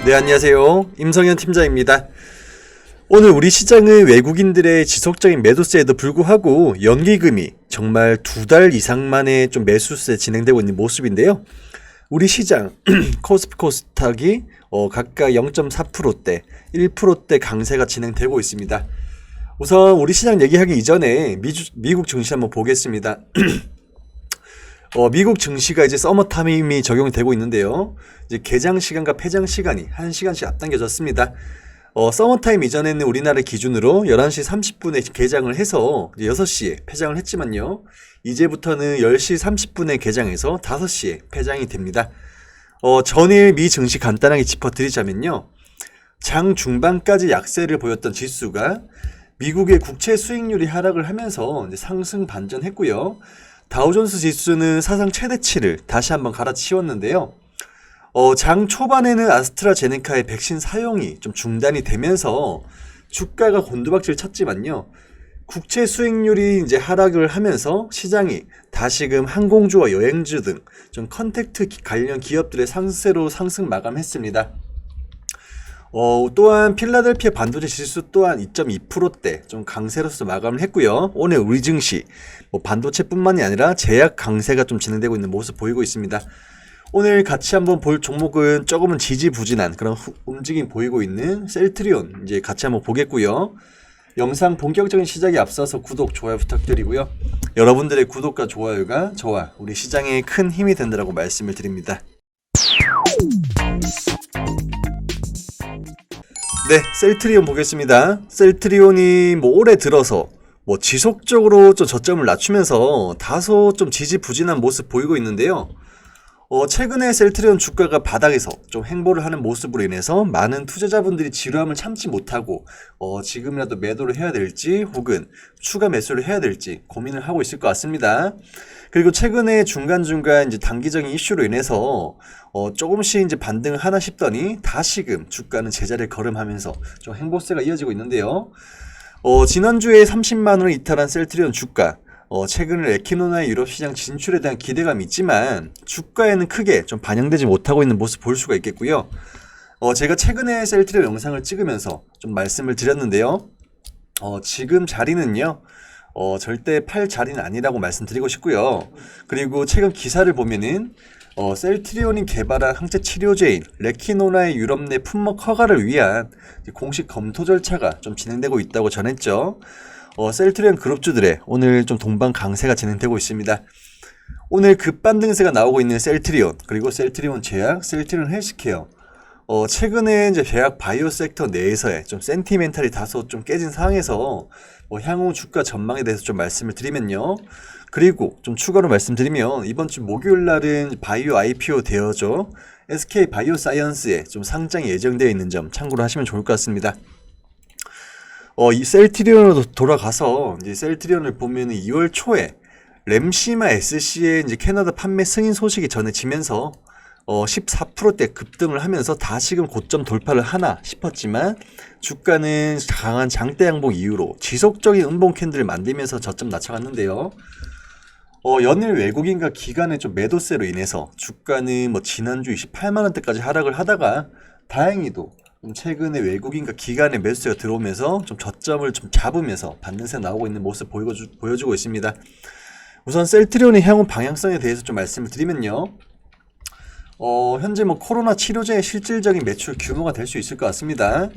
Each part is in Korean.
네, 안녕하세요. 임성현 팀장입니다. 오늘 우리 시장은 외국인들의 지속적인 매도세에도 불구하고 연기금이 정말 2달 이상 만에 좀 매수세 진행되고 있는 모습인데요. 우리 시장 코스피 코스닥이 각각 0.4%대, 1%대 강세가 진행되고 있습니다. 우선 우리 시장 얘기하기 이전에 미국 증시 한번 보겠습니다. 미국 증시가 이제 서머 타임이 적용이 되고 있는데요. 이제 개장 시간과 폐장 시간이 1시간씩 앞당겨졌습니다. 서머 타임 이전에는 우리나라 기준으로 11시 30분에 개장을 해서 6시에 폐장을 했지만요. 이제부터는 10시 30분에 개장해서 5시에 폐장이 됩니다. 전일 미 증시 간단하게 짚어드리자면요. 장 중반까지 약세를 보였던 지수가 미국의 국채 수익률이 하락을 하면서 이제 상승 반전했고요. 다우존스 지수는 사상 최대치를 다시 한번 갈아치웠는데요. 장 초반에는 아스트라제네카의 백신 사용이 좀 중단이 되면서 주가가 곤두박질 쳤지만요. 국채 수익률이 이제 하락을 하면서 시장이 다시금 항공주와 여행주 등 좀 컨택트 관련 기업들의 상세로 상승 마감했습니다. 또한 필라델피아 반도체 지수 또한 2.2%대 좀 강세로서 마감을 했고요. 오늘 우리 증시 반도체뿐만이 아니라 제약 강세가 좀 진행되고 있는 모습 보이고 있습니다. 오늘 같이 한번 볼 종목은 조금은 지지부진한 그런 움직임 보이고 있는 셀트리온 이제 같이 한번 보겠고요. 영상 본격적인 시작에 앞서서 구독, 좋아요 부탁드리고요. 여러분들의 구독과 좋아요가 저와 우리 시장에 큰 힘이 된다고 말씀을 드립니다. 네, 셀트리온 보겠습니다. 셀트리온이 올해 들어서 지속적으로 좀 저점을 낮추면서 다소 좀 지지부진한 모습 보이고 있는데요. 최근에 셀트리온 주가가 바닥에서 좀 횡보를 하는 모습으로 인해서 많은 투자자분들이 지루함을 참지 못하고 지금이라도 매도를 해야 될지 혹은 추가 매수를 해야 될지 고민을 하고 있을 것 같습니다. 그리고 최근에 중간중간 이제 단기적인 이슈로 인해서 조금씩 이제 반등을 하나 싶더니 다시금 주가는 제자리를 걸음하면서 좀 횡보세가 이어지고 있는데요. 지난주에 30만원을 이탈한 셀트리온 주가 최근 에키노나의 유럽 시장 진출에 대한 기대감이 있지만 주가에는 크게 좀 반영되지 못하고 있는 모습 볼 수가 있겠고요. 제가 최근에 셀트리온 영상을 찍으면서 좀 말씀을 드렸는데요. 지금 자리는요. 절대 팔 자리는 아니라고 말씀드리고 싶고요. 그리고 최근 기사를 보면은 셀트리온이 개발한 항체 치료제인 레키노나의 유럽 내 품목 허가를 위한 공식 검토 절차가 좀 진행되고 있다고 전했죠. 셀트리온 그룹주들의 오늘 좀 동반 강세가 진행되고 있습니다. 오늘 급반등세가 나오고 있는 셀트리온, 그리고 셀트리온 제약, 셀트리온 헬스케어. 최근에 이제 제약 바이오 섹터 내에서의 좀 센티멘탈이 다소 좀 깨진 상황에서 향후 주가 전망에 대해서 좀 말씀을 드리면요. 그리고 좀 추가로 말씀드리면 이번 주 목요일 날은 바이오 IPO 대여죠. SK 바이오사이언스에 좀 상장이 예정되어 있는 점 참고로 하시면 좋을 것 같습니다. 이 셀트리온으로 돌아가서 이제 셀트리온을 보면 2월 초에 램시마 SC의 이제 캐나다 판매 승인 소식이 전해지면서 14%대 급등을 하면서 다시금 고점 돌파를 하나 싶었지만 주가는 강한 장대 양봉 이후로 지속적인 음봉 캔들을 만들면서 저점 낮춰갔는데요. 연일 외국인과 기관의 좀 매도세로 인해서 주가는 지난주 28만원대까지 하락을 하다가 다행히도 최근에 외국인과 기관의 매수세가 들어오면서 좀 저점을 좀 잡으면서 반등세 나오고 있는 모습 보여주고 있습니다. 우선 셀트리온의 향후 방향성에 대해서 좀 말씀을 드리면요. 현재 코로나 치료제의 실질적인 매출 규모가 될 수 있을 것 같습니다.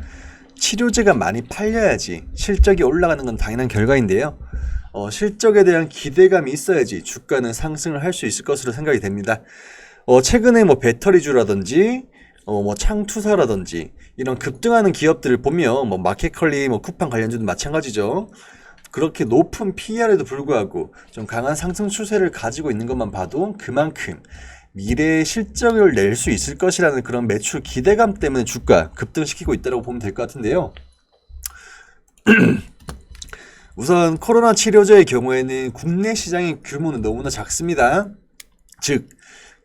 치료제가 많이 팔려야지 실적이 올라가는 건 당연한 결과인데요. 실적에 대한 기대감이 있어야지 주가는 상승을 할 수 있을 것으로 생각이 됩니다. 최근에 배터리주라든지 창투사라든지 이런 급등하는 기업들을 보면 마켓컬리 쿠팡 관련주도 마찬가지죠. 그렇게 높은 PER에도 불구하고 좀 강한 상승 추세를 가지고 있는 것만 봐도 그만큼 미래의 실적을 낼 수 있을 것이라는 그런 매출 기대감 때문에 주가 급등시키고 있다고 보면 될 것 같은데요. 우선 코로나 치료제의 경우에는 국내 시장의 규모는 너무나 작습니다. 즉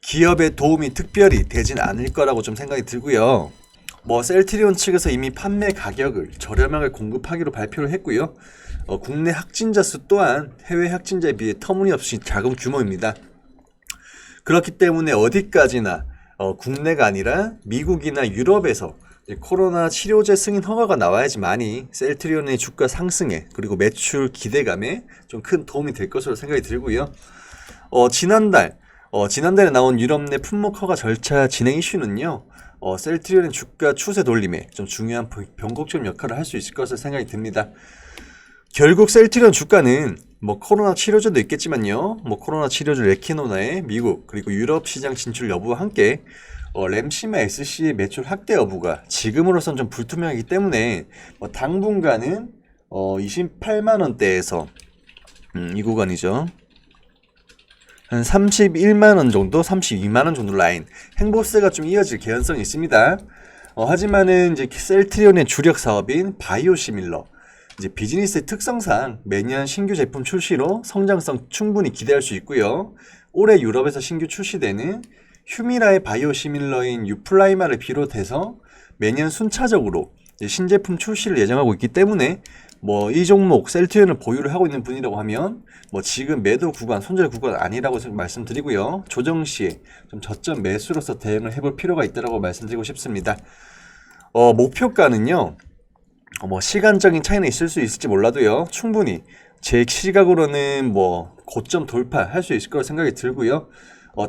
기업의 도움이 특별히 되진 않을 거라고 좀 생각이 들고요. 셀트리온 측에서 이미 판매 가격을 저렴하게 공급하기로 발표를 했고요. 국내 확진자 수 또한 해외 확진자에 비해 터무니없이 작은 규모입니다. 그렇기 때문에 어디까지나 국내가 아니라 미국이나 유럽에서 코로나 치료제 승인 허가가 나와야지만이 셀트리온의 주가 상승에 그리고 매출 기대감에 좀 큰 도움이 될 것으로 생각이 들고요. 지난달에 나온 유럽 내 품목 허가 절차 진행 이슈는요. 셀트리온의 주가 추세 돌림에 좀 중요한 변곡점 역할을 할 수 있을 것으로 생각이 듭니다. 결국 셀트리온 주가는 코로나 치료제도 있겠지만요. 코로나 치료제 레키노나의 미국 그리고 유럽 시장 진출 여부와 함께 램시마 SC의 매출 확대 여부가 지금으로선 좀 불투명하기 때문에 당분간은 28만 원대에서 이 구간이죠. 한 31만 원 정도, 32만 원 정도 라인 행보세가 좀 이어질 개연성이 있습니다. 하지만은 이제 셀트리온의 주력 사업인 바이오시밀러 이제 비즈니스의 특성상 매년 신규 제품 출시로 성장성 충분히 기대할 수 있고요. 올해 유럽에서 신규 출시되는 휴미라의 바이오시밀러인 유플라이마를 비롯해서 매년 순차적으로 신제품 출시를 예정하고 있기 때문에 이 종목 셀트리온을 보유를 하고 있는 분이라고 하면 지금 매도 구간, 손절 구간 아니라고 말씀드리고요. 조정 시에 좀 저점 매수로서 대응을 해볼 필요가 있다고 말씀드리고 싶습니다. 목표가는요. 시간적인 차이는 있을 수 있을지 몰라도요. 충분히 제 시각으로는 고점 돌파할 수 있을 거라고 생각이 들고요.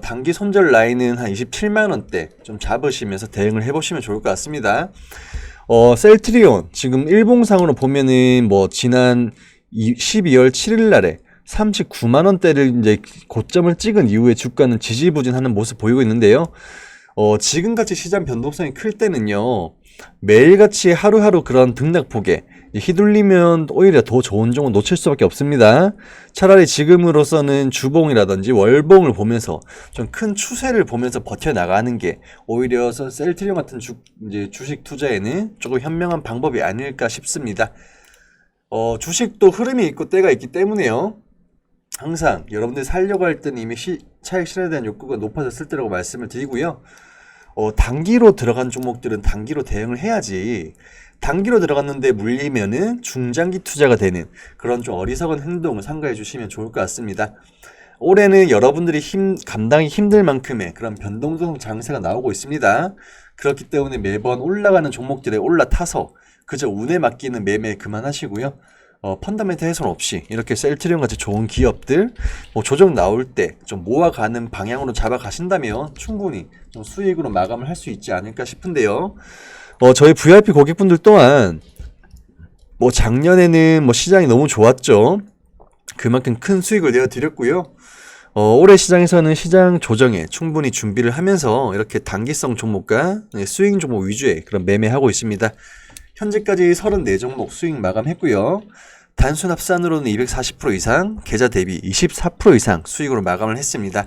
단기 손절 라인은 한 27만 원대 좀 잡으시면서 대응을 해보시면 좋을 것 같습니다. 셀트리온 지금 일봉상으로 보면은 지난 12월 7일 날에 39만 원대를 이제 고점을 찍은 이후에 주가는 지지부진하는 모습 보이고 있는데요. 지금같이 시장 변동성이 클 때는요. 매일같이 하루하루 그런 등락폭에 휘둘리면 오히려 더 좋은 종을 놓칠 수밖에 없습니다. 차라리 지금으로서는 주봉이라든지 월봉을 보면서 좀 큰 추세를 보면서 버텨나가는 게 오히려 셀트리온 같은 주식 투자에는 조금 현명한 방법이 아닐까 싶습니다. 주식도 흐름이 있고 때가 있기 때문에요. 항상 여러분들이 살려고 할 때는 이미 차익 실현에 대한 욕구가 높아졌을 때라고 말씀을 드리고요. 단기로 들어간 종목들은 단기로 대응을 해야지 단기로 들어갔는데 물리면은 중장기 투자가 되는 그런 좀 어리석은 행동을 삼가해 주시면 좋을 것 같습니다. 올해는 여러분들이 감당이 힘들 만큼의 그런 변동성 장세가 나오고 있습니다. 그렇기 때문에 매번 올라가는 종목들에 올라타서 그저 운에 맡기는 매매 그만하시고요. 펀더멘트 훼손 없이 이렇게 셀트리온 같이 좋은 기업들 조정 나올 때 좀 모아가는 방향으로 잡아가신다면 충분히 좀 수익으로 마감을 할 수 있지 않을까 싶은데요. 저희 VIP 고객분들 또한 작년에는 시장이 너무 좋았죠. 그만큼 큰 수익을 내어드렸고요. 올해 시장에서는 시장 조정에 충분히 준비를 하면서 이렇게 단기성 종목과 수익 종목 위주의 그런 매매하고 있습니다. 현재까지 34종목 수익 마감했고요. 단순 합산으로는 240% 이상, 계좌 대비 24% 이상 수익으로 마감을 했습니다.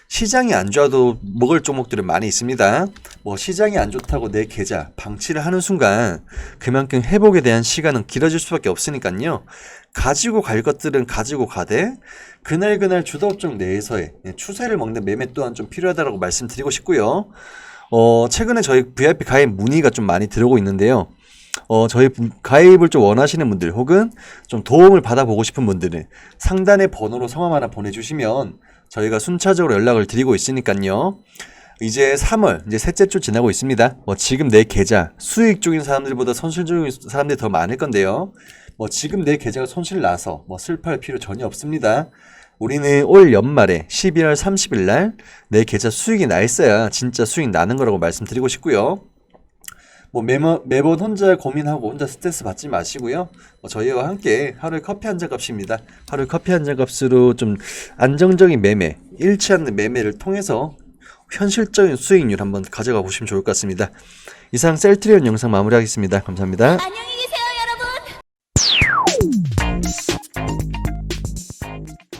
시장이 안 좋아도 먹을 종목들은 많이 있습니다. 시장이 안 좋다고 내 계좌 방치를 하는 순간 그만큼 회복에 대한 시간은 길어질 수밖에 없으니까요. 가지고 갈 것들은 가지고 가되 그날 주도업종 내에서의 추세를 먹는 매매 또한 좀 필요하다고 말씀드리고 싶고요. 최근에 저희 VIP 가입 문의가 좀 많이 들어오고 있는데요. 저희 가입을 좀 원하시는 분들 혹은 좀 도움을 받아보고 싶은 분들은 상단의 번호로 성함 하나 보내주시면 저희가 순차적으로 연락을 드리고 있으니까요. 이제 3월 이제 셋째 주 지나고 있습니다. 지금 내 계좌 수익 중인 사람들보다 손실 중인 사람들이 더 많을 건데요. 지금 내 계좌가 손실 나서 슬퍼할 필요 전혀 없습니다. 우리는 올 연말에 12월 30일 날 내 계좌 수익이 나 있어야 진짜 수익 나는 거라고 말씀드리고 싶고요. 매번 혼자 고민하고 혼자 스트레스 받지 마시고요. 저희와 함께 하루에 커피 한 잔 값입니다. 하루에 커피 한 잔 값으로 좀 안정적인 매매, 잃지 않는 매매를 통해서 현실적인 수익률 한번 가져가 보시면 좋을 것 같습니다. 이상 셀트리온 영상 마무리하겠습니다. 감사합니다. 안녕히 계세요.